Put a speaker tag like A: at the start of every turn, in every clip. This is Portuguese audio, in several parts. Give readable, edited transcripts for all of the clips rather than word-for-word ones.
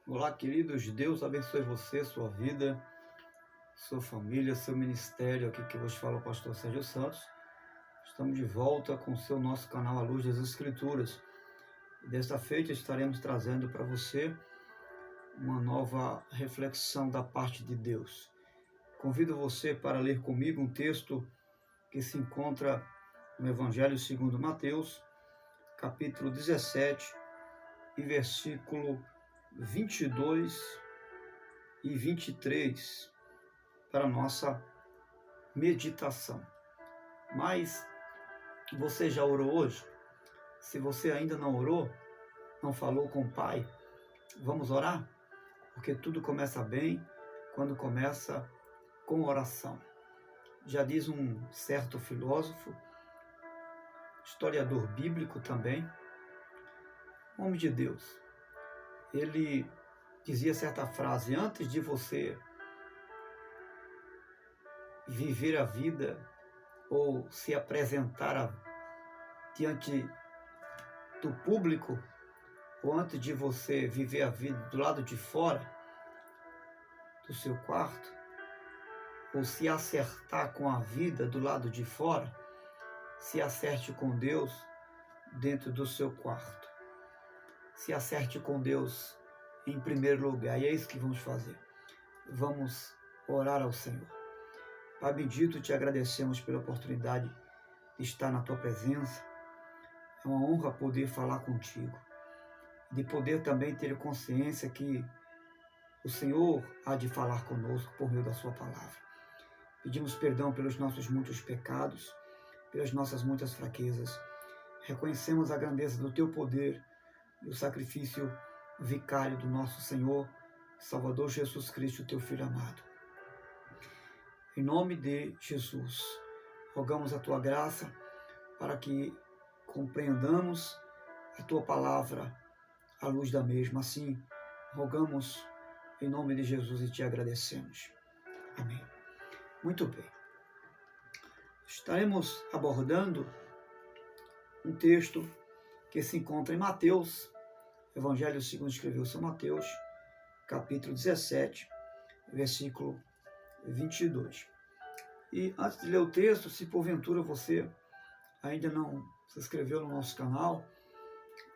A: Olá, queridos. Deus abençoe você, sua vida, sua família, seu ministério. Aqui que vos fala o pastor Sérgio Santos. Estamos de volta com o seu nosso canal A Luz das Escrituras. E desta feita estaremos trazendo para você uma nova reflexão da parte de Deus. Convido você para ler comigo um texto que se encontra no Evangelho segundo Mateus, capítulo 17 e versículo 22 e 23 para a nossa meditação. Mas você já orou hoje? Se você ainda não orou, não falou com o Pai, vamos orar? Porque tudo começa bem quando começa com oração. Já diz um certo filósofo, historiador bíblico também, homem de Deus. Ele dizia certa frase: antes de você viver a vida ou se apresentar diante do público, ou antes de você viver a vida do lado de fora do seu quarto, ou se acertar com a vida do lado de fora, se acerte com Deus dentro do seu quarto. Se acerte com Deus em primeiro lugar. E é isso que vamos fazer. Vamos orar ao Senhor. Pai bendito, te agradecemos pela oportunidade de estar na tua presença. É uma honra poder falar contigo, de poder também ter consciência que o Senhor há de falar conosco por meio da sua palavra. Pedimos perdão pelos nossos muitos pecados, pelas nossas muitas fraquezas. Reconhecemos a grandeza do teu poder e o sacrifício vicário do nosso Senhor, Salvador Jesus Cristo, teu Filho amado. Em nome de Jesus, rogamos a tua graça para que compreendamos a tua palavra à luz da mesma. Assim, rogamos em nome de Jesus e te agradecemos. Amém. Muito bem. Estaremos abordando um texto que se encontra em Mateus, Evangelho segundo escreveu São Mateus, capítulo 17, versículo 22. E antes de ler o texto, se porventura você ainda não se inscreveu no nosso canal,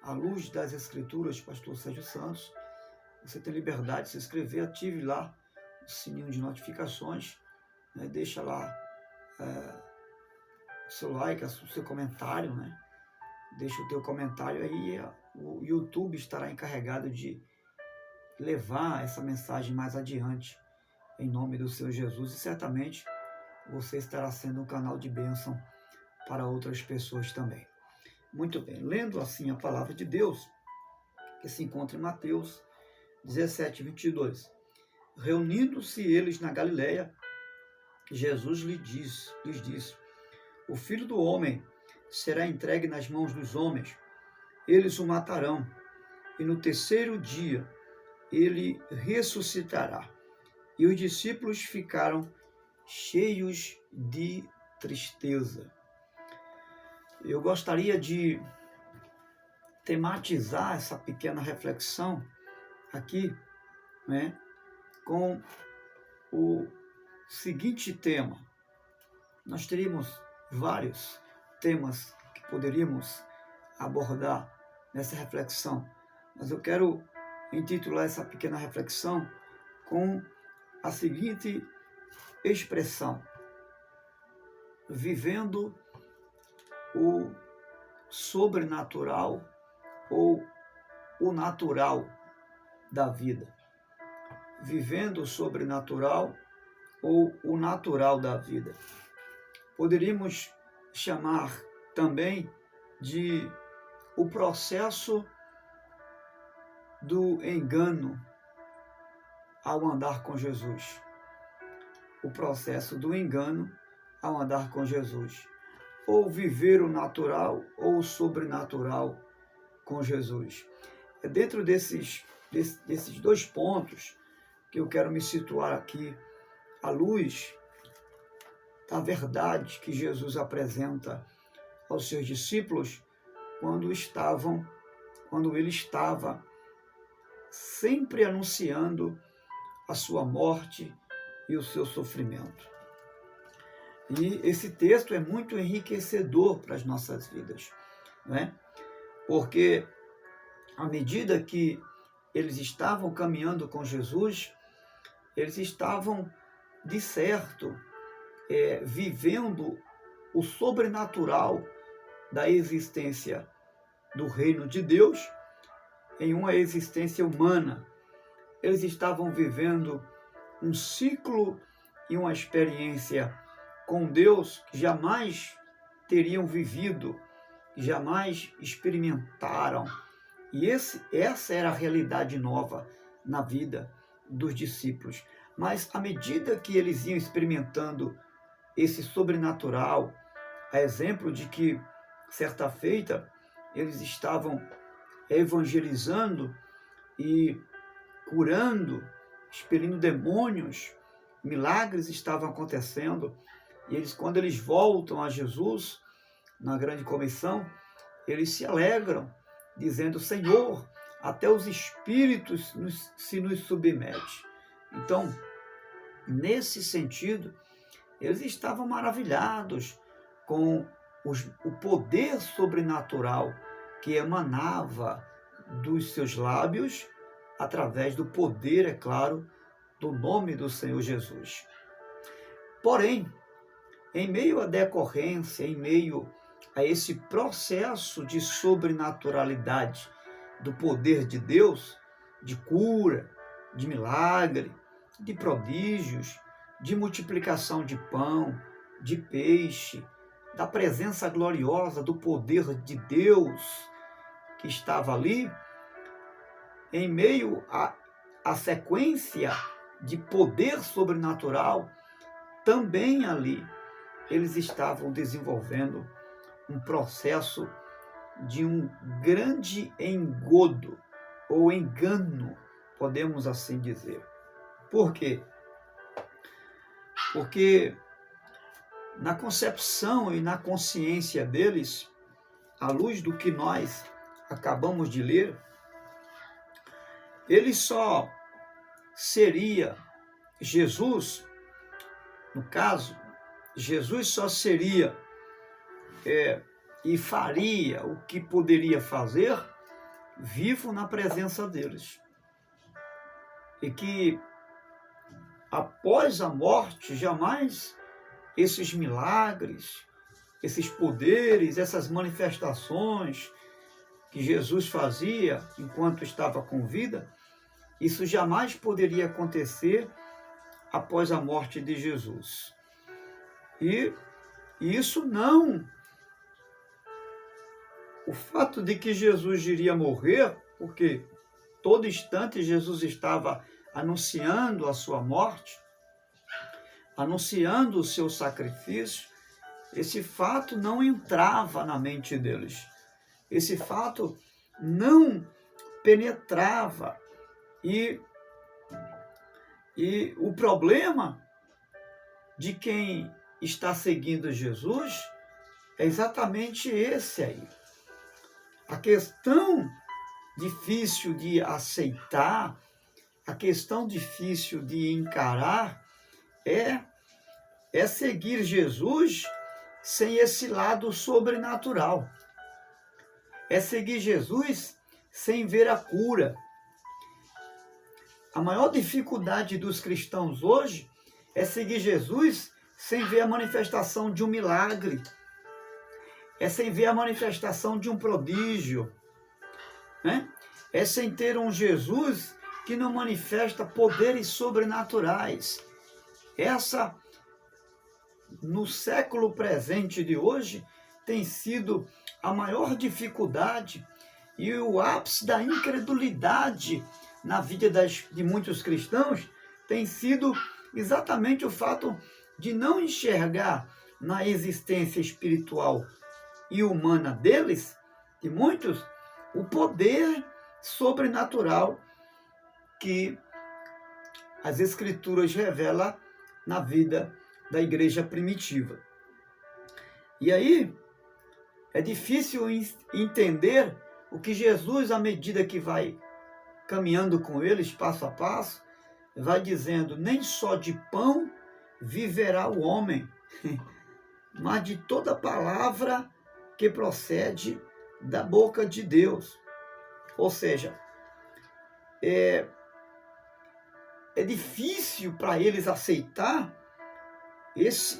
A: A Luz das Escrituras, pastor Sérgio Santos, você tem liberdade de se inscrever, ative lá o sininho de notificações, né? Deixa lá o seu like, o seu comentário, né? Deixa o teu comentário aí, o YouTube estará encarregado de levar essa mensagem mais adiante, em nome do Senhor Jesus, e certamente você estará sendo um canal de bênção para outras pessoas também. Muito bem, lendo assim a palavra de Deus, que se encontra em Mateus 17, 22. Reunindo-se eles na Galileia, Jesus lhes disse: o Filho do Homem será entregue nas mãos dos homens, eles o matarão, e no terceiro dia ele ressuscitará. E os discípulos ficaram cheios de tristeza. Eu gostaria de tematizar essa pequena reflexão aqui, né, com o seguinte tema. Nós teríamos vários temas que poderíamos abordar nessa reflexão, mas eu quero intitular essa pequena reflexão com a seguinte expressão: vivendo o sobrenatural ou o natural da vida. Vivendo o sobrenatural ou o natural da vida. Poderíamos chamar também de o processo do engano ao andar com Jesus. O processo do engano ao andar com Jesus. Ou viver o natural ou o sobrenatural com Jesus. É dentro desses dois pontos que eu quero me situar aqui, à luz da verdade que Jesus apresenta aos seus discípulos quando ele estava sempre anunciando a sua morte e o seu sofrimento. E esse texto é muito enriquecedor para as nossas vidas, né? Porque à medida que eles estavam caminhando com Jesus, eles estavam, de certo, vivendo o sobrenatural da existência do reino de Deus em uma existência humana. Eles estavam vivendo um ciclo e uma experiência com Deus que jamais teriam vivido, jamais experimentaram. E essa era a realidade nova na vida dos discípulos. Mas à medida que eles iam experimentando esse sobrenatural, a exemplo de que, certa feita, eles estavam evangelizando e curando, expelindo demônios, milagres estavam acontecendo, e quando eles voltam a Jesus, na grande comissão, eles se alegram, dizendo: Senhor, até os espíritos se nos submetem. Então, nesse sentido, eles estavam maravilhados com o poder sobrenatural que emanava dos seus lábios, através do poder, é claro, do nome do Senhor Jesus. Porém, em meio à decorrência, em meio a esse processo de sobrenaturalidade do poder de Deus, de cura, de milagre, de prodígios, de multiplicação de pão, de peixe, da presença gloriosa do poder de Deus que estava ali, em meio à sequência de poder sobrenatural, também ali eles estavam desenvolvendo um processo de um grande engodo ou engano, podemos assim dizer. Por quê? Porque na concepção e na consciência deles, à luz do que nós acabamos de ler, ele só seria Jesus, no caso, Jesus só seria e faria o que poderia fazer vivo na presença deles. E que após a morte, jamais esses milagres, esses poderes, essas manifestações que Jesus fazia enquanto estava com vida, isso jamais poderia acontecer após a morte de Jesus. E isso não... O fato de que Jesus iria morrer, porque todo instante Jesus estava anunciando a sua morte, anunciando o seu sacrifício, esse fato não entrava na mente deles. Esse fato não penetrava. E o problema de quem está seguindo Jesus é exatamente esse aí. A questão difícil de aceitar, a questão difícil de encarar é seguir Jesus sem esse lado sobrenatural. É seguir Jesus sem ver a cura. A maior dificuldade dos cristãos hoje é seguir Jesus sem ver a manifestação de um milagre. É sem ver a manifestação de um prodígio, né? É sem ter um Jesus que não manifesta poderes sobrenaturais. Essa, no século presente de hoje, tem sido a maior dificuldade e o ápice da incredulidade na vida de muitos cristãos tem sido exatamente o fato de não enxergar na existência espiritual e humana deles, de muitos, o poder sobrenatural que as Escrituras revelam na vida da igreja primitiva. E aí é difícil entender o que Jesus, à medida que vai caminhando com eles passo a passo, vai dizendo: nem só de pão viverá o homem, mas de toda palavra que procede da boca de Deus. Ou seja, é difícil para eles aceitar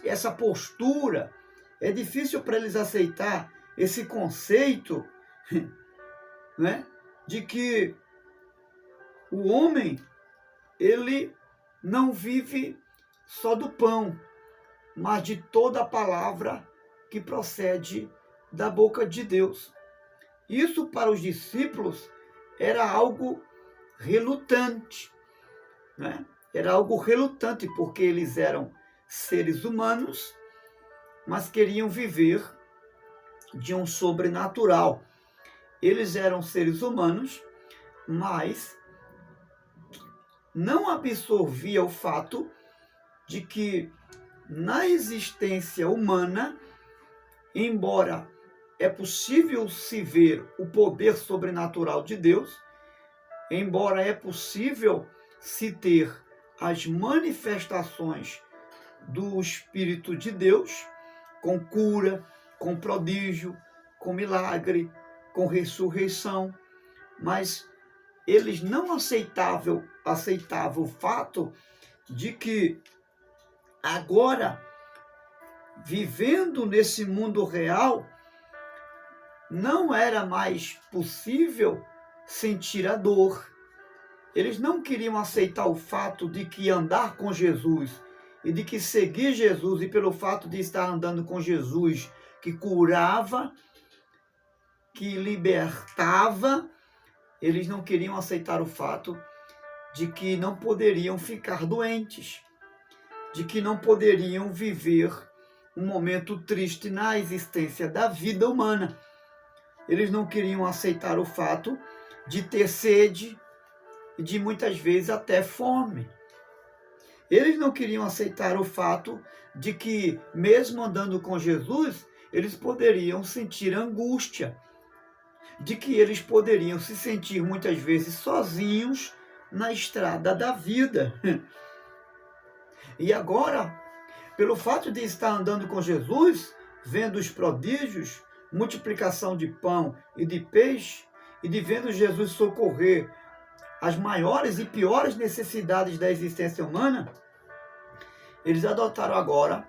A: essa postura, é difícil para eles aceitar esse conceito, né, de que o homem, ele não vive só do pão, mas de toda a palavra que procede da boca de Deus. Isso para os discípulos era algo relutante, né? Era algo relutante, porque eles eram seres humanos, mas queriam viver de um sobrenatural. Eles eram seres humanos, mas não absorvia o fato de que na existência humana, embora é possível se ver o poder sobrenatural de Deus, embora é possível se ter as manifestações do Espírito de Deus, com cura, com prodígio, com milagre, com ressurreição, mas eles não aceitavam o fato de que agora, vivendo nesse mundo real, não era mais possível sentir a dor. Eles não queriam aceitar o fato de que andar com Jesus e de que seguir Jesus, e pelo fato de estar andando com Jesus, que curava, que libertava, eles não queriam aceitar o fato de que não poderiam ficar doentes, de que não poderiam viver um momento triste na existência da vida humana. Eles não queriam aceitar o fato de ter sede e de muitas vezes até fome. Eles não queriam aceitar o fato de que, mesmo andando com Jesus, eles poderiam sentir angústia, de que eles poderiam se sentir muitas vezes sozinhos na estrada da vida. E agora, pelo fato de estar andando com Jesus, vendo os prodígios, multiplicação de pão e de peixe, e de vendo Jesus socorrer as maiores e piores necessidades da existência humana, eles adotaram agora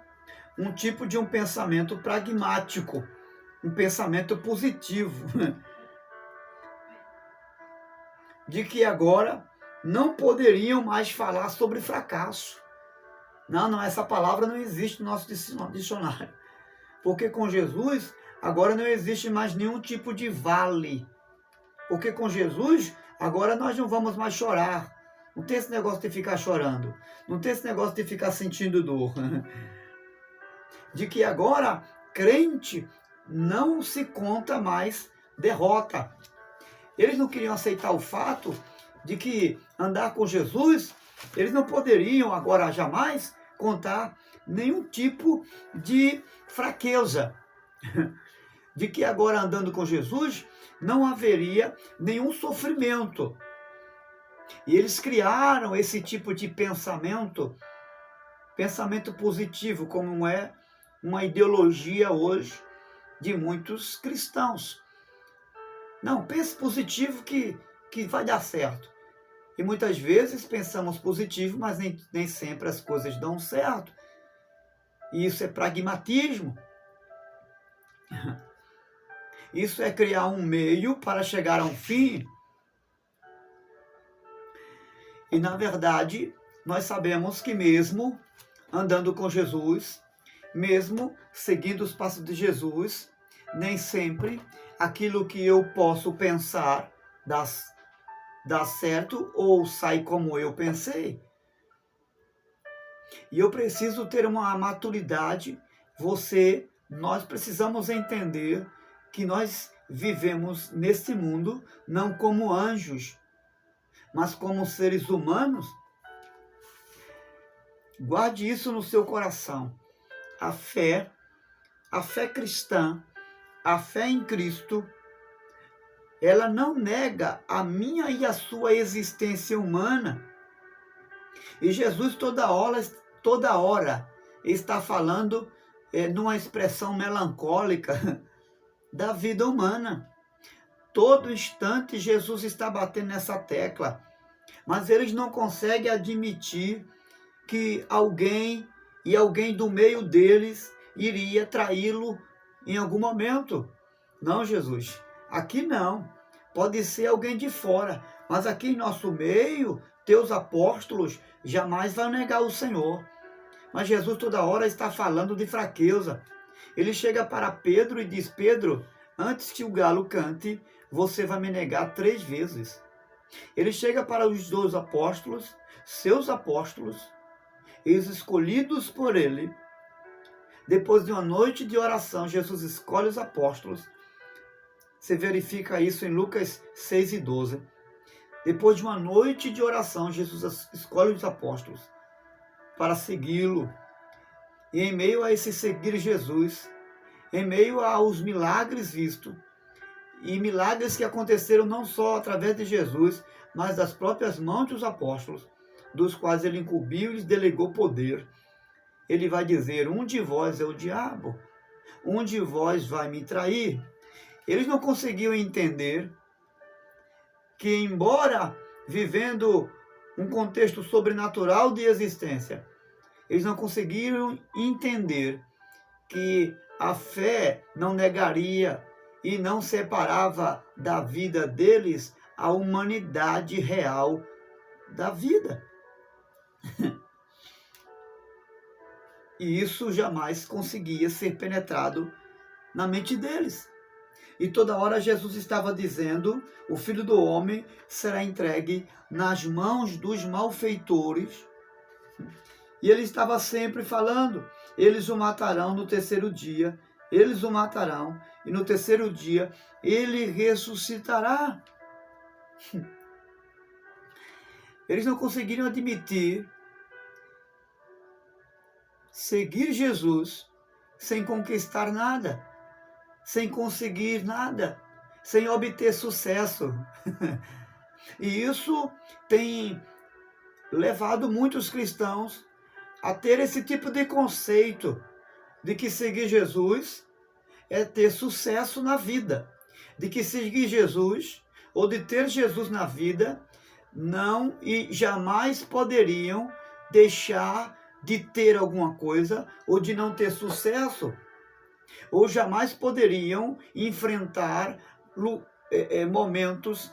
A: um tipo de um pensamento pragmático, um pensamento positivo, de que agora não poderiam mais falar sobre fracasso. Não, essa palavra não existe no nosso dicionário. Porque com Jesus, agora não existe mais nenhum tipo de vale. Porque com Jesus, agora nós não vamos mais chorar. Não tem esse negócio de ficar chorando. Não tem esse negócio de ficar sentindo dor. De que agora, crente não se conta mais derrota. Eles não queriam aceitar o fato de que andar com Jesus, eles não poderiam agora jamais contar nenhum tipo de fraqueza. De que agora andando com Jesus não haveria nenhum sofrimento. E eles criaram esse tipo de pensamento positivo, como é uma ideologia hoje de muitos cristãos. Não, pense positivo que vai dar certo. E muitas vezes pensamos positivo, mas nem sempre as coisas dão certo. E isso é pragmatismo. Isso é criar um meio para chegar a um fim. E, na verdade, nós sabemos que mesmo andando com Jesus, mesmo seguindo os passos de Jesus, nem sempre aquilo que eu posso pensar dá certo ou sai como eu pensei. E eu preciso ter uma maturidade. Nós precisamos entender que nós vivemos nesse mundo não como anjos, mas como seres humanos. Guarde isso no seu coração. A fé cristã, a fé em Cristo, ela não nega a minha e a sua existência humana. E Jesus toda hora está falando numa expressão melancólica da vida humana. Todo instante Jesus está batendo nessa tecla, mas eles não conseguem admitir que alguém do meio deles iria traí-lo em algum momento. Não, Jesus, aqui não. Pode ser alguém de fora, mas aqui em nosso meio, teus apóstolos jamais vão negar o Senhor. Mas Jesus toda hora está falando de fraqueza. Ele chega para Pedro e diz: Pedro, antes que o galo cante, você vai me negar 3 vezes. Ele chega para os 2 apóstolos, seus apóstolos, eles escolhidos por ele. Depois de uma noite de oração, Jesus escolhe os apóstolos. Você verifica isso em Lucas 6 e 12. Depois de uma noite de oração, Jesus escolhe os apóstolos para segui-lo. E em meio a esse seguir Jesus, em meio aos milagres vistos, e milagres que aconteceram não só através de Jesus, mas das próprias mãos dos apóstolos, dos quais ele incumbiu e lhes delegou poder. Ele vai dizer: um de vós é o diabo, um de vós vai me trair. Eles não conseguiam entender que, embora vivendo um contexto sobrenatural de existência, eles não conseguiram entender que a fé não negaria e não separava da vida deles a humanidade real da vida. E isso jamais conseguia ser penetrado na mente deles. E toda hora Jesus estava dizendo: o Filho do Homem será entregue nas mãos dos malfeitores. E ele estava sempre falando: eles o matarão no 3º dia, eles o matarão, e no 3º dia ele ressuscitará. Eles não conseguiram admitir seguir Jesus sem conquistar nada, sem conseguir nada, sem obter sucesso. E isso tem levado muitos cristãos a ter esse tipo de conceito de que seguir Jesus é ter sucesso na vida, de que seguir Jesus ou de ter Jesus na vida não e jamais poderiam deixar de ter alguma coisa ou de não ter sucesso, ou jamais poderiam enfrentar momentos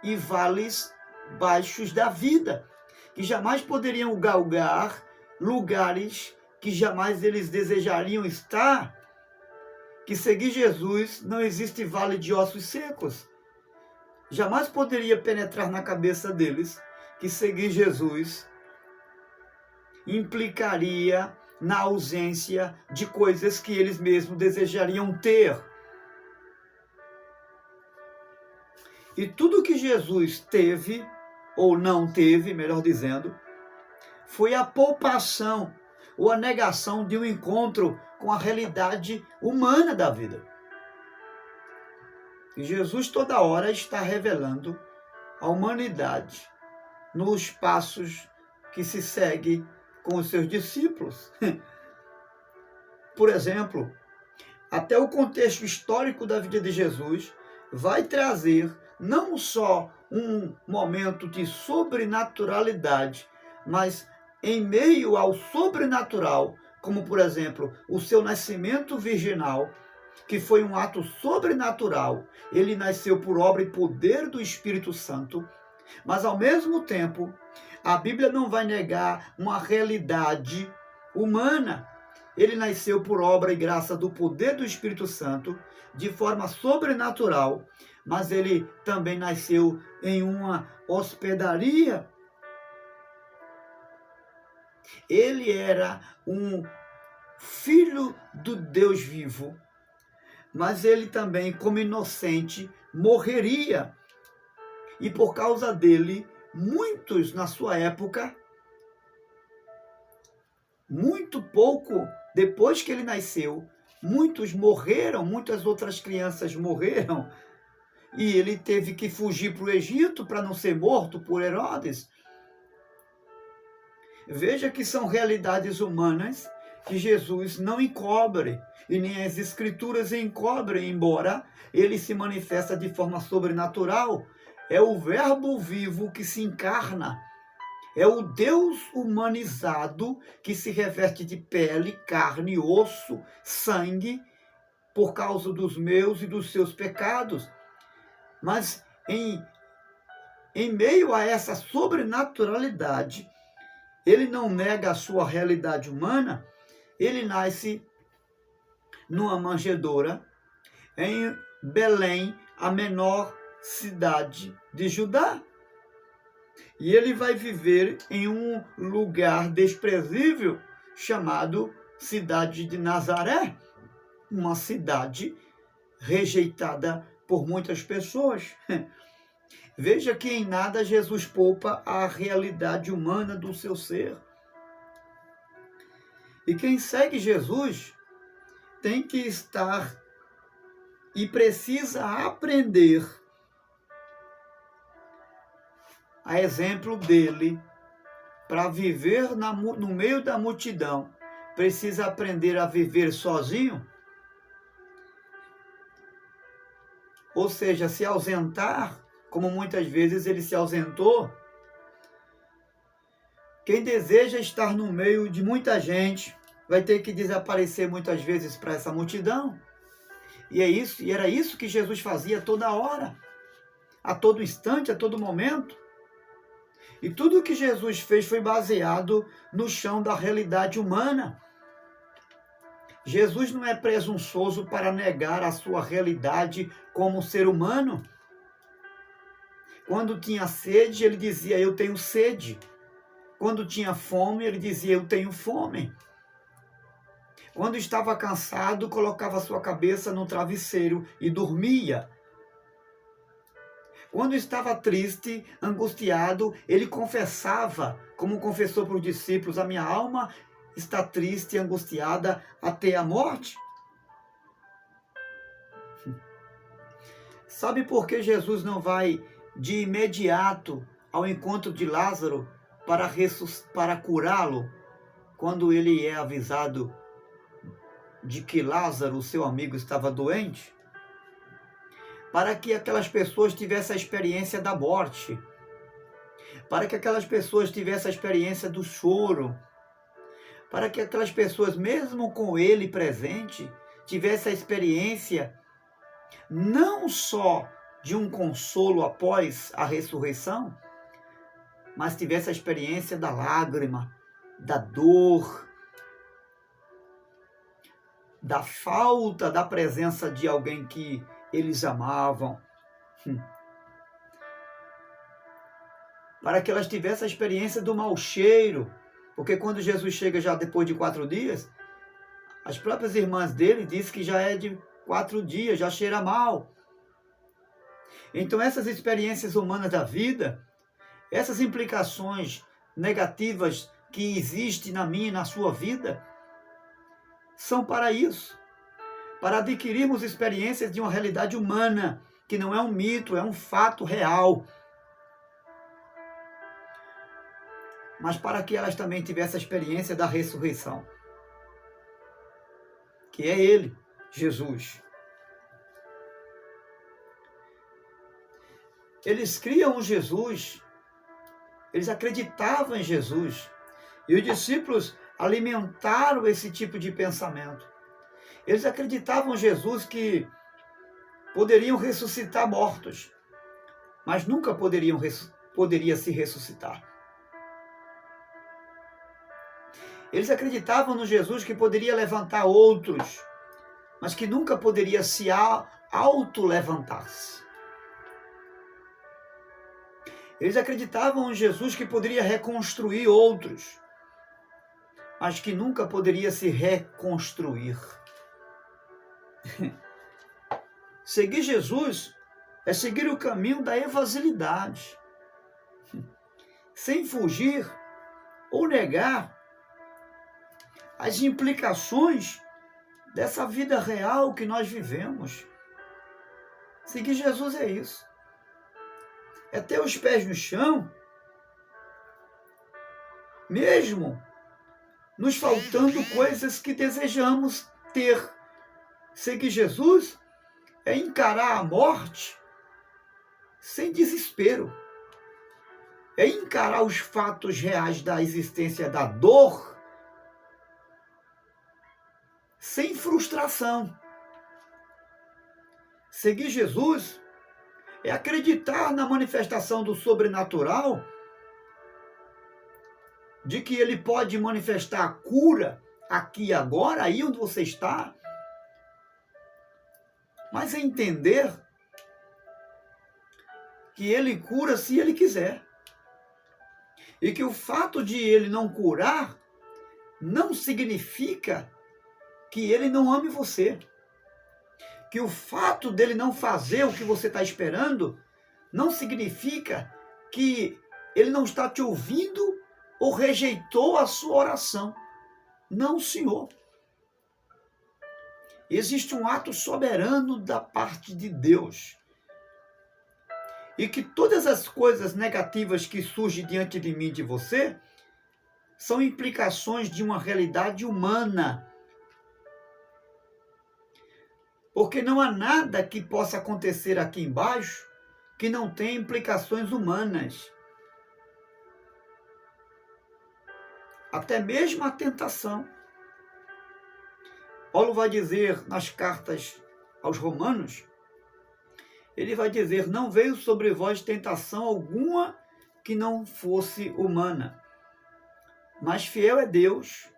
A: e vales baixos da vida, que jamais poderiam galgar lugares que jamais eles desejariam estar. Que seguir Jesus não existe vale de ossos secos. Jamais poderia penetrar na cabeça deles que seguir Jesus implicaria na ausência de coisas que eles mesmos desejariam ter. E tudo que Jesus teve, ou não teve, melhor dizendo, foi a poupação ou a negação de um encontro com a realidade humana da vida. E Jesus toda hora está revelando a humanidade nos passos que se segue com os seus discípulos. Por exemplo, até o contexto histórico da vida de Jesus vai trazer não só um momento de sobrenaturalidade, mas em meio ao sobrenatural, como por exemplo, o seu nascimento virginal, que foi um ato sobrenatural. Ele nasceu por obra e poder do Espírito Santo, mas ao mesmo tempo, a Bíblia não vai negar uma realidade humana. Ele nasceu por obra e graça do poder do Espírito Santo, de forma sobrenatural, mas ele também nasceu em uma hospedaria. Ele era um filho do Deus vivo, mas ele também, como inocente, morreria. E por causa dele, muitos na sua época, muito pouco depois que ele nasceu, muitos morreram, muitas outras crianças morreram. e ele teve que fugir para o Egito para não ser morto por Herodes. Veja que são realidades humanas que Jesus não encobre, e nem as Escrituras encobrem, embora ele se manifesta de forma sobrenatural. É o Verbo vivo que se encarna. É o Deus humanizado que se reveste de pele, carne, osso, sangue, por causa dos meus e dos seus pecados. Mas em meio a essa sobrenaturalidade, ele não nega a sua realidade humana. Ele nasce numa manjedoura em Belém, a menor cidade de Judá. E ele vai viver em um lugar desprezível chamado Cidade de Nazaré, uma cidade rejeitada por muitas pessoas. Veja que em nada Jesus poupa a realidade humana do seu ser. E quem segue Jesus tem que estar e precisa aprender, a exemplo dele, para viver no meio da multidão. Precisa aprender a viver sozinho, ou seja, se ausentar, como muitas vezes ele se ausentou. Quem deseja estar no meio de muita gente vai ter que desaparecer muitas vezes para essa multidão. E é isso, e era isso que Jesus fazia toda hora, a todo instante, a todo momento. E tudo o que Jesus fez foi baseado no chão da realidade humana. Jesus não é presunçoso para negar a sua realidade como ser humano. Quando tinha sede, ele dizia, eu tenho sede. Quando tinha fome, ele dizia, eu tenho fome. Quando estava cansado, colocava sua cabeça no travesseiro e dormia. Quando estava triste, angustiado, ele confessava, como confessou para os discípulos, a minha alma está triste e angustiada até a morte. Sabe por que Jesus não vai de imediato ao encontro de Lázaro para curá-lo, quando ele é avisado de que Lázaro, seu amigo, estava doente? Para que aquelas pessoas tivessem a experiência da morte, para que aquelas pessoas tivessem a experiência do choro, para que aquelas pessoas, mesmo com ele presente, tivessem a experiência não só de um consolo após a ressurreição, mas tivesse a experiência da lágrima, da dor, da falta da presença de alguém que eles amavam. Para que elas tivessem a experiência do mau cheiro, porque quando Jesus chega já depois de 4 dias, as próprias irmãs dele dizem que já é de 4 dias, já cheira mal. Então essas experiências humanas da vida, essas implicações negativas que existem na minha e na sua vida, são para isso, para adquirirmos experiências de uma realidade humana, que não é um mito, é um fato real. Mas para que elas também tivessem a experiência da ressurreição, que é Ele, Jesus. Eles criam Jesus, eles acreditavam em Jesus, e os discípulos alimentaram esse tipo de pensamento. Eles acreditavam em Jesus que poderiam ressuscitar mortos, mas nunca poderia se ressuscitar. Eles acreditavam no Jesus que poderia levantar outros, mas que nunca poderia se auto-levantar-se. Eles acreditavam em Jesus que poderia reconstruir outros, mas que nunca poderia se reconstruir. Seguir Jesus é seguir o caminho da evasilidade, sem fugir ou negar as implicações dessa vida real que nós vivemos. Seguir Jesus é isso. É ter os pés no chão, mesmo nos faltando coisas que desejamos ter. Seguir Jesus é encarar a morte sem desespero. É encarar os fatos reais da existência da dor sem frustração. Seguir Jesus é acreditar na manifestação do sobrenatural, de que ele pode manifestar a cura aqui e agora, aí onde você está, mas é entender que ele cura se ele quiser. E que o fato de ele não curar não significa que ele não ame você. Que o fato dele não fazer o que você está esperando não significa que ele não está te ouvindo ou rejeitou a sua oração. Não, Senhor. Existe um ato soberano da parte de Deus. E que todas as coisas negativas que surgem diante de mim e de você são implicações de uma realidade humana. Porque não há nada que possa acontecer aqui embaixo que não tenha implicações humanas. Até mesmo a tentação. Paulo vai dizer nas cartas aos Romanos, ele vai dizer, não veio sobre vós tentação alguma que não fosse humana, mas fiel é Deus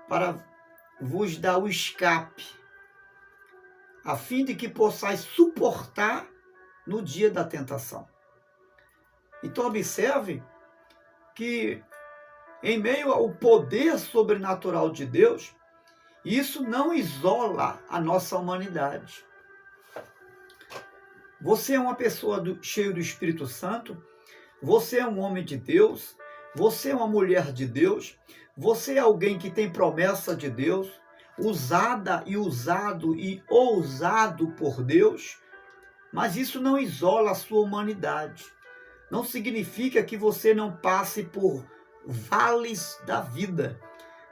A: para vos dar o escape, a fim de que possais suportar no dia da tentação. Então observe que em meio ao poder sobrenatural de Deus, isso não isola a nossa humanidade. Você é uma pessoa cheia do Espírito Santo, você é um homem de Deus, você é uma mulher de Deus, você é alguém que tem promessa de Deus, usada e usado e ousado por Deus, mas isso não isola a sua humanidade. Não significa que você não passe por vales da vida.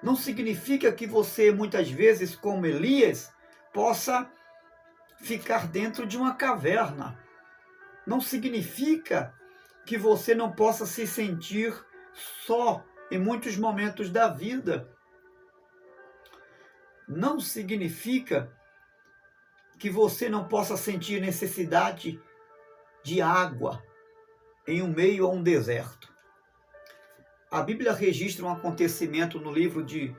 A: Não significa que você, muitas vezes, como Elias, possa ficar dentro de uma caverna. Não significa que você não possa se sentir só em muitos momentos da vida. Não significa que você não possa sentir necessidade de água em um meio a um deserto. A Bíblia registra um acontecimento no livro de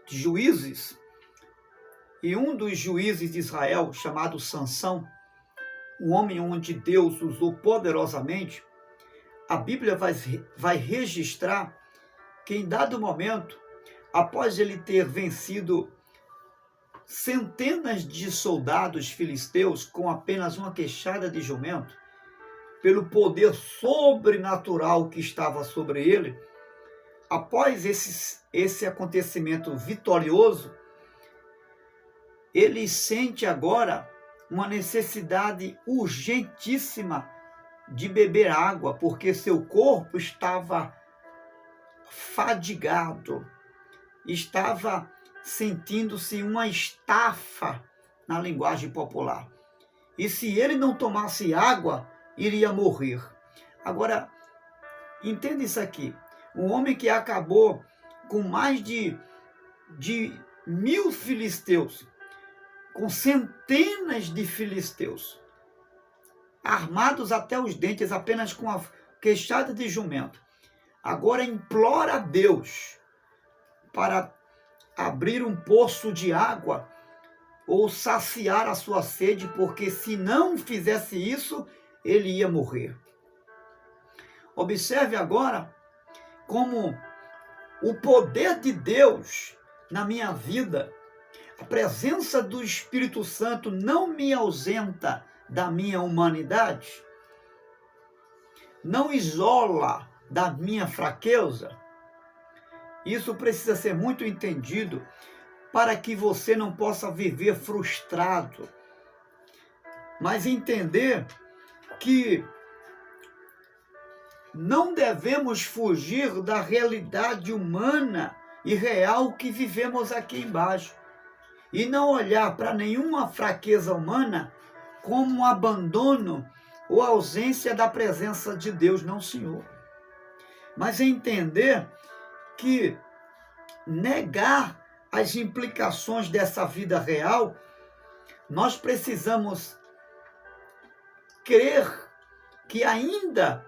A: Juízes, e um dos juízes de Israel, chamado Sansão, um homem onde Deus usou poderosamente, a Bíblia vai registrar que em dado momento, após ele ter vencido centenas de soldados filisteus com apenas uma queixada de jumento, pelo poder sobrenatural que estava sobre ele, após esse acontecimento vitorioso, ele sente agora uma necessidade urgentíssima de beber água, porque seu corpo estava fadigado, estava sentindo-se uma estafa na linguagem popular. E se ele não tomasse água, iria morrer. Agora, entenda isso aqui. Um homem que acabou com mais de 1000 filisteus, com centenas de filisteus, armados até os dentes, apenas com a queixada de jumento, agora implora a Deus para abrir um poço de água ou saciar a sua sede, porque se não fizesse isso, ele ia morrer. Observe agora como o poder de Deus na minha vida, a presença do Espírito Santo não me ausenta da minha humanidade, não isola da minha fraqueza. Isso precisa ser muito entendido para que você não possa viver frustrado. mas entender que não devemos fugir da realidade humana e real que vivemos aqui embaixo. E não olhar para nenhuma fraqueza humana como um abandono ou ausência da presença de Deus, não, Senhor. Mas entender que negar as implicações dessa vida real, nós precisamos crer que ainda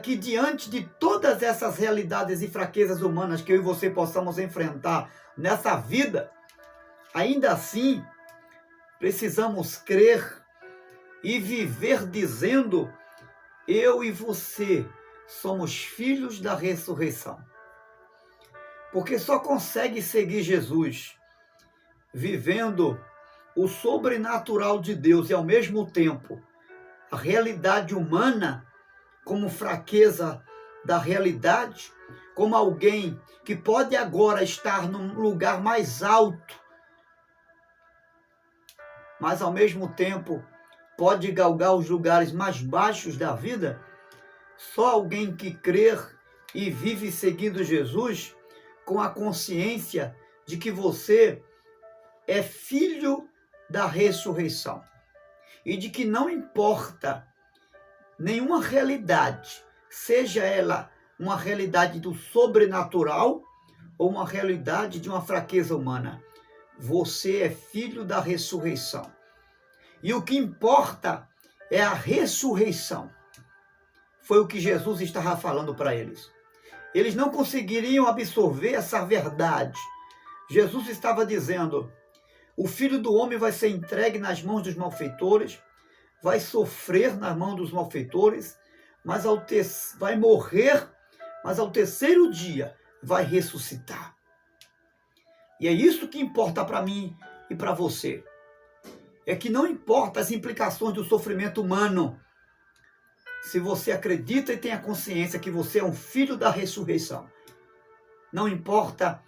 A: que diante de todas essas realidades e fraquezas humanas que eu e você possamos enfrentar nessa vida, ainda assim, precisamos crer e viver dizendo: eu e você somos filhos da ressurreição. Porque só consegue seguir Jesus vivendo o sobrenatural de Deus e, ao mesmo tempo, a realidade humana como fraqueza da realidade, como alguém que pode agora estar num lugar mais alto, mas ao mesmo tempo pode galgar os lugares mais baixos da vida. Só alguém que crer e vive seguindo Jesus com a consciência de que você é filho da ressurreição e de que não importa nenhuma realidade, seja ela uma realidade do sobrenatural ou uma realidade de uma fraqueza humana, você é filho da ressurreição. E o que importa é a ressurreição. Foi o que Jesus estava falando para eles. Eles não conseguiriam absorver essa verdade. Jesus estava dizendo: o Filho do Homem vai ser entregue nas mãos dos malfeitores, vai sofrer nas mãos dos malfeitores, mas vai morrer, mas ao terceiro dia vai ressuscitar. E é isso que importa para mim e para você. É que não importa as implicações do sofrimento humano, se você acredita e tem a consciência que você é um filho da ressurreição. Não importa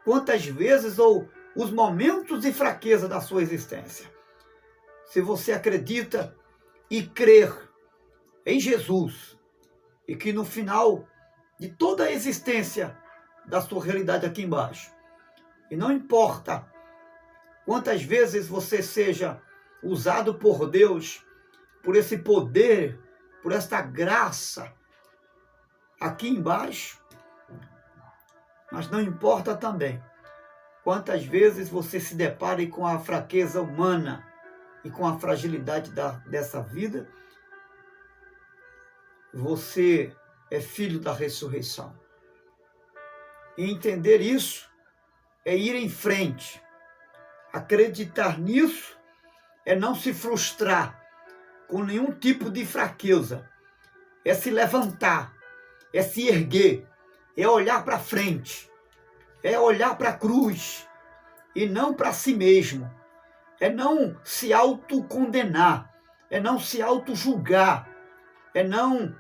A: quantas vezes ou os momentos de fraqueza da sua existência. Se você acredita e crer em Jesus, e que no final de toda a existência da sua realidade aqui embaixo, e não importa quantas vezes você seja usado por Deus, por esse poder, por esta graça aqui embaixo, mas não importa também quantas vezes você se depare com a fraqueza humana e com a fragilidade dessa vida, você é filho da ressurreição. E entender isso é ir em frente. Acreditar nisso é não se frustrar com nenhum tipo de fraqueza. É se levantar, é se erguer, é olhar para frente, é olhar para a cruz e não para si mesmo. É não se autocondenar, é não se autojulgar, é não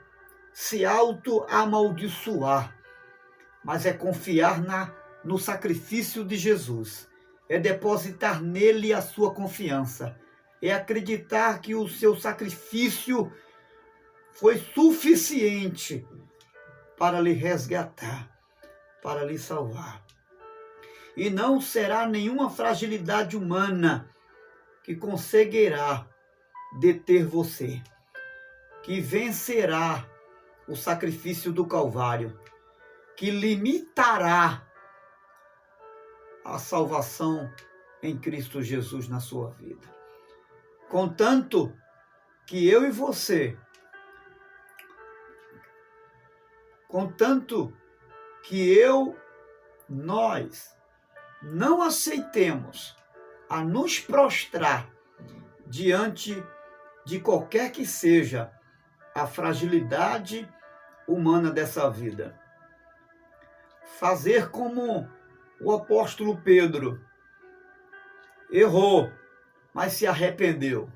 A: se auto-amaldiçoar, mas é confiar no sacrifício de Jesus, é depositar nele a sua confiança, é acreditar que o seu sacrifício foi suficiente para lhe resgatar, para lhe salvar. E não será nenhuma fragilidade humana que conseguirá deter você, que vencerá o sacrifício do Calvário, que limitará a salvação em Cristo Jesus na sua vida. Contanto que eu e você, contanto que nós não aceitemos a nos prostrar diante de qualquer que seja a fragilidade humana dessa vida. Fazer como o apóstolo Pedro errou, mas se arrependeu.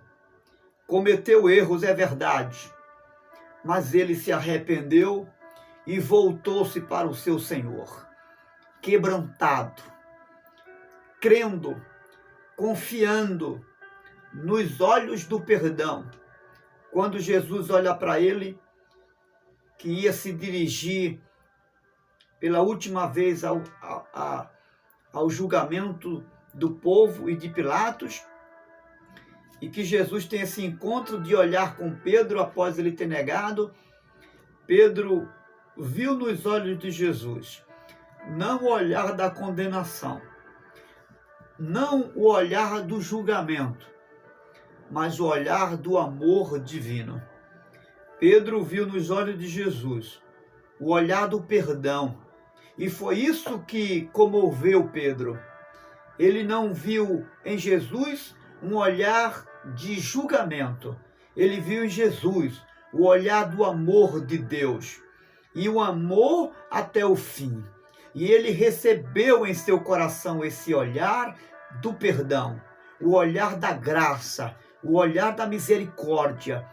A: Cometeu erros, é verdade, mas ele se arrependeu e voltou-se para o seu Senhor, quebrantado, crendo, confiando, nos olhos do perdão. Quando Jesus olha para ele, que ia se dirigir pela última vez ao julgamento do povo e de Pilatos, e que Jesus tem esse encontro de olhar com Pedro após ele ter negado, Pedro viu nos olhos de Jesus não o olhar da condenação, não o olhar do julgamento, mas o olhar do amor divino. Pedro viu nos olhos de Jesus o olhar do perdão, e foi isso que comoveu Pedro. Ele não viu em Jesus um olhar de julgamento, ele viu em Jesus o olhar do amor de Deus, e o amor até o fim. E ele recebeu em seu coração esse olhar do perdão, o olhar da graça, o olhar da misericórdia,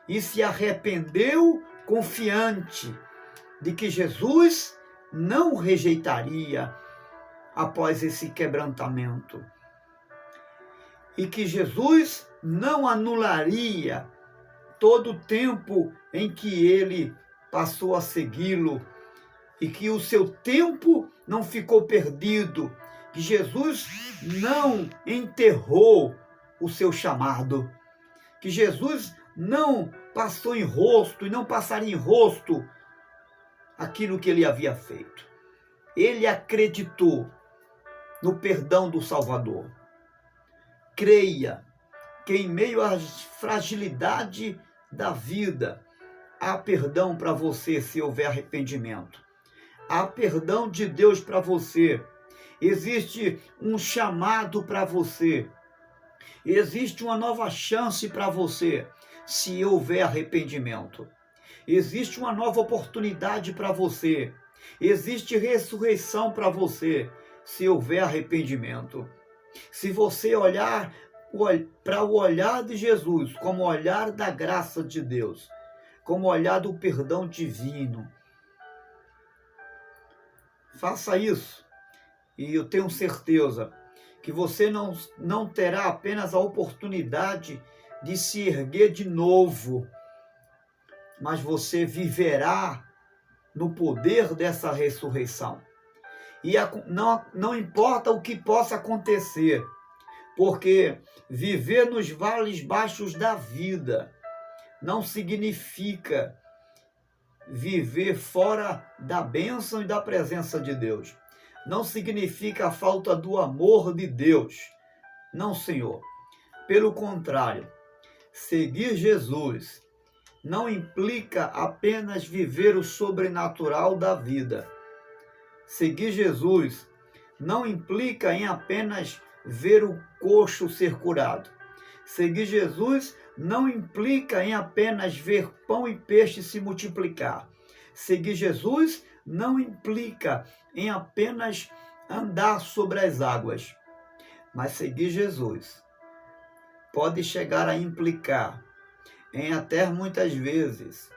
A: e se arrependeu confiante de que Jesus não o rejeitaria após esse quebrantamento, e que Jesus não anularia todo o tempo em que ele passou a segui-lo, e que o seu tempo não ficou perdido, que Jesus não enterrou o seu chamado, que Jesus não passou em rosto e não passaria em rosto aquilo que ele havia feito. Ele acreditou no perdão do Salvador. Creia que em meio à fragilidade da vida, há perdão para você se houver arrependimento. Há perdão de Deus para você. Existe um chamado para você. Existe uma nova chance para você se houver arrependimento. Existe uma nova oportunidade para você. Existe ressurreição para você se houver arrependimento. Se você olhar para o olhar de Jesus como o olhar da graça de Deus, como o olhar do perdão divino, faça isso, e eu tenho certeza que você não terá apenas a oportunidade de se erguer de novo, mas você viverá no poder dessa ressurreição. E não importa o que possa acontecer, porque viver nos vales baixos da vida não significa viver fora da bênção e da presença de Deus. Não significa a falta do amor de Deus. Não, Senhor. Pelo contrário, seguir Jesus não implica apenas viver o sobrenatural da vida. Seguir Jesus não implica em apenas ver o coxo ser curado. Seguir Jesus não implica em apenas ver pão e peixe se multiplicar. Seguir Jesus não implica em apenas andar sobre as águas. Mas seguir Jesus pode chegar a implicar em até muitas vezes,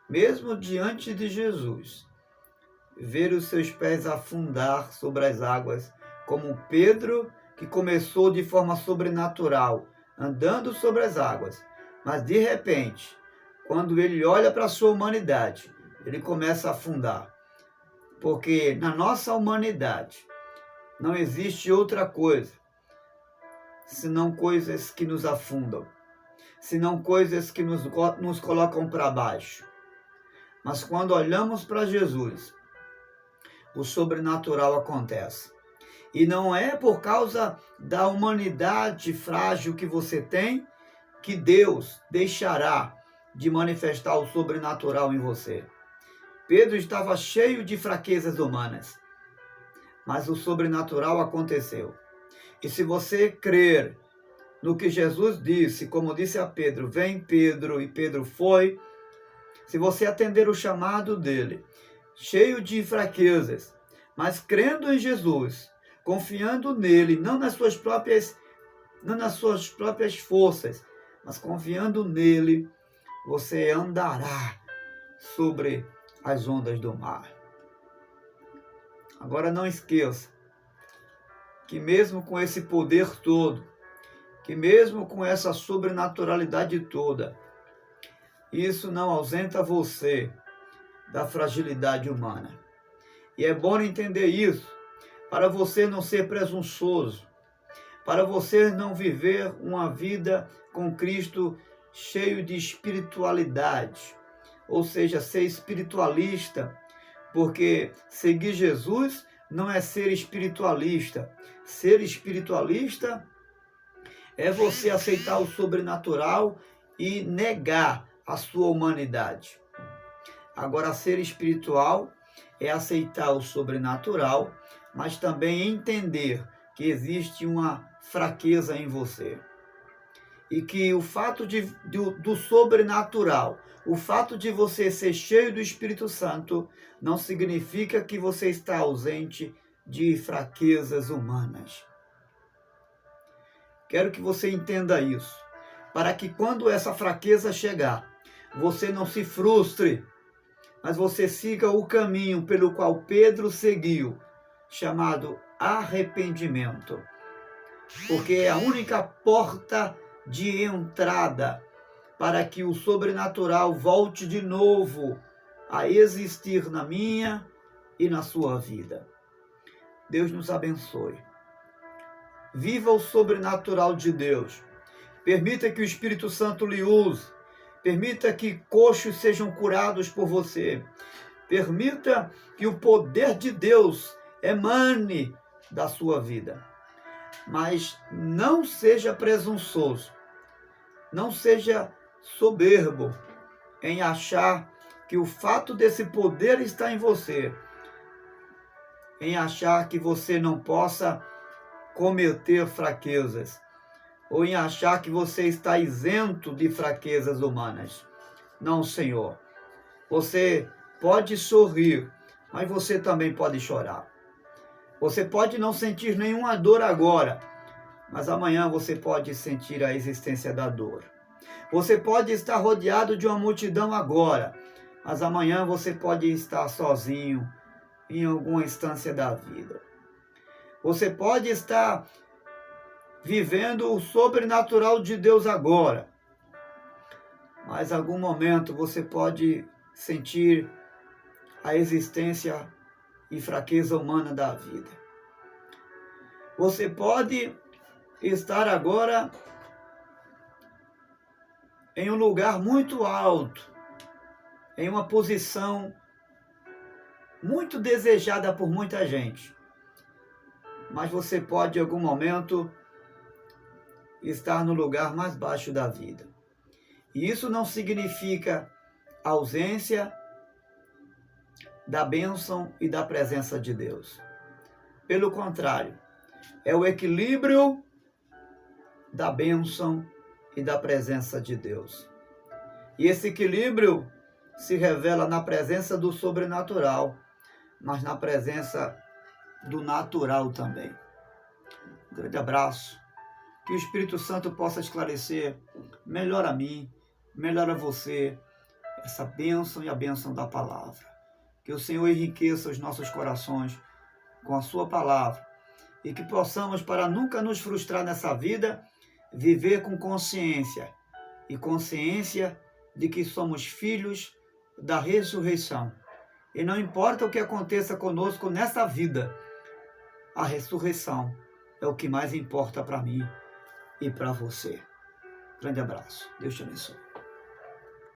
A: mesmo diante de Jesus, ver os seus pés afundar sobre as águas, como Pedro, que começou de forma sobrenatural, andando sobre as águas, mas de repente, quando ele olha para a sua humanidade, ele começa a afundar. Porque na nossa humanidade não existe outra coisa senão coisas que nos afundam, senão coisas que nos colocam para baixo. Mas quando olhamos para Jesus, o sobrenatural acontece. E não é por causa da humanidade frágil que você tem que Deus deixará de manifestar o sobrenatural em você. Pedro estava cheio de fraquezas humanas, mas o sobrenatural aconteceu. E se você crer no que Jesus disse, como disse a Pedro, vem Pedro, e Pedro foi, se você atender o chamado dele, cheio de fraquezas, mas crendo em Jesus, confiando nele, não nas suas próprias forças, mas confiando nele, você andará sobre as ondas do mar. Agora não esqueça que mesmo com esse poder todo, que mesmo com essa sobrenaturalidade toda, isso não ausenta você da fragilidade humana. E é bom entender isso, para você não ser presunçoso, para você não viver uma vida com Cristo cheio de espiritualidade, ou seja, ser espiritualista, porque seguir Jesus não é ser espiritualista. Ser espiritualista é você aceitar o sobrenatural e negar a sua humanidade. Agora, ser espiritual é aceitar o sobrenatural, mas também entender que existe uma fraqueza em você. E que o fato do sobrenatural, o fato de você ser cheio do Espírito Santo, não significa que você está ausente de fraquezas humanas. Quero que você entenda isso, para que quando essa fraqueza chegar, você não se frustre, mas você siga o caminho pelo qual Pedro seguiu, chamado arrependimento. Porque é a única porta de entrada para que o sobrenatural volte de novo a existir na minha e na sua vida. Deus nos abençoe. Viva o sobrenatural de Deus. Permita que o Espírito Santo lhe use. Permita que coxos sejam curados por você. Permita que o poder de Deus emane da sua vida. Mas não seja presunçoso. Não seja soberbo em achar que o fato desse poder está em você, em achar que você não possa cometer fraquezas, ou em achar que você está isento de fraquezas humanas. Não, Senhor. Você pode sorrir, mas você também pode chorar. Você pode não sentir nenhuma dor agora, mas amanhã você pode sentir a existência da dor. Você pode estar rodeado de uma multidão agora, mas amanhã você pode estar sozinho em alguma instância da vida. Você pode estar vivendo o sobrenatural de Deus agora, mas em algum momento você pode sentir a existência e fraqueza humana da vida. Você pode estar agora em um lugar muito alto, em uma posição muito desejada por muita gente, mas você pode em algum momento estar no lugar mais baixo da vida. E isso não significa ausência da bênção e da presença de Deus. Pelo contrário, é o equilíbrio da bênção e da presença de Deus. E esse equilíbrio se revela na presença do sobrenatural, mas na presença do natural também. Um grande abraço. Que o Espírito Santo possa esclarecer melhor a mim, melhor a você, essa bênção e a bênção da palavra. Que o Senhor enriqueça os nossos corações com a sua palavra e que possamos, para nunca nos frustrar nessa vida, viver com consciência e consciência de que somos filhos da ressurreição. E não importa o que aconteça conosco nessa vida, a ressurreição é o que mais importa para mim e para você. Grande abraço. Deus te abençoe.